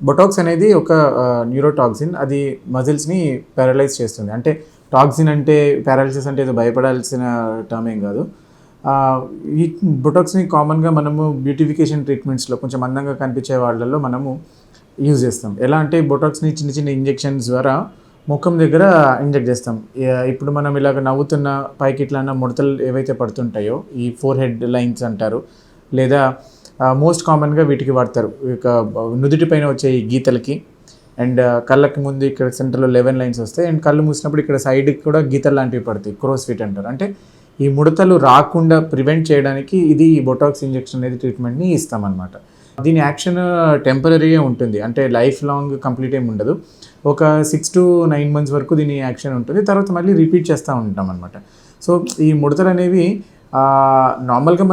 Botox అనేది ఒక neurotoxin. అది మజిల్స్ని పారలైజ్ చేస్తుంది. అంటే టాక్సిన్ అంటే పారాలిసిస్ అంటే ఏదో భయపడాల్సిన టర్మ్ ఏం కాదు. ఈ బొటాక్స్ని కామన్గా మనము బ్యూటిఫికేషన్ ట్రీట్మెంట్స్లో కొంచెం అందంగా కనిపించే వాళ్ళల్లో మనము యూజ్ చేస్తాం. ఎలా అంటే బొటాక్స్ని చిన్న చిన్న ఇంజెక్షన్స్ ద్వారా ముఖం దగ్గర ఇంజెక్ట్ చేస్తాం. ఇప్పుడు మనం ఇలాగ నవ్వుతున్న పైకి ఇట్లా ముడతలు ఏవైతే పడుతుంటాయో ఈ ఫోర్ హెడ్ లైన్స్ అంటారు, లేదా మోస్ట్ కామన్గా వీటికి వాడతారు ఇక నుదుటి పైన వచ్చే ఈ గీతలకి. అండ్ కళ్ళకి ముందు ఇక్కడ సెంటర్లో 11 లైన్స్ వస్తాయి. అండ్ కళ్ళు మూసినప్పుడు ఇక్కడ సైడ్కి కూడా గీతలు లాంటివి పడతాయి, క్రోస్ ఫిట్ అంటారు. అంటే ఈ ముడతలు రాకుండా ప్రివెంట్ చేయడానికి ఇది ఈ బొటాక్స్ ఇంజెక్షన్ అనేది ట్రీట్మెంట్ని ఇస్తామన్నమాట. దీని యాక్షన్ టెంపరీగా ఉంటుంది, అంటే లైఫ్ లాంగ్ కంప్లీట్ ఏమి ఉండదు. ఒక 6 to 9 months వరకు దీని యాక్షన్ ఉంటుంది. తర్వాత మళ్ళీ రిపీట్ చేస్తూ ఉంటాం అనమాట. సో ఈ ముడతలు అనేవి నార్మల్గా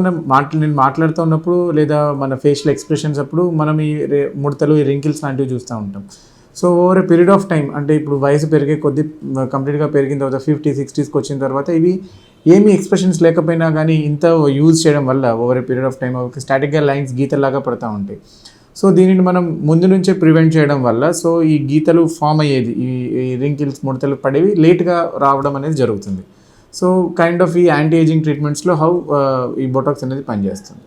నేను మాట్లాడుతూ ఉన్నప్పుడు లేదా మన ఫేషియల్ ఎక్స్ప్రెషన్స్ అప్పుడు మనం ఈ ముడతలు, ఈ రింకిల్స్ లాంటివి చూస్తూ ఉంటాం. So over a period of time, అంటే ఇప్పుడు వయసు పెరిగే కొద్ది కంప్లీట్గా పెరిగిన తర్వాత 50, 60s వచ్చిన తర్వాత ఇవి ఏమి ఎక్స్ప్రెషన్స్ లేకపోయినా కానీ ఇంత యూజ్ చేయడం వల్ల over a period of time స్టాటిక్గా లైన్స్ గీతల్లాగా పడుతూ ఉంటాయి. సో దీనిని మనం ముందు నుంచే ప్రివెంట్ చేయడం వల్ల సో ఈ గీతలు ఫామ్ అయ్యేది, ఈ రింకిల్స్ ముడతలు పడేవి లేట్గా రావడం అనేది జరుగుతుంది. సో కైండ్ ఆఫ్ ఈ యాంటీ ఏజింగ్ ట్రీట్మెంట్స్లో ఈ బొటాక్స్ అనేది పనిచేస్తుంది.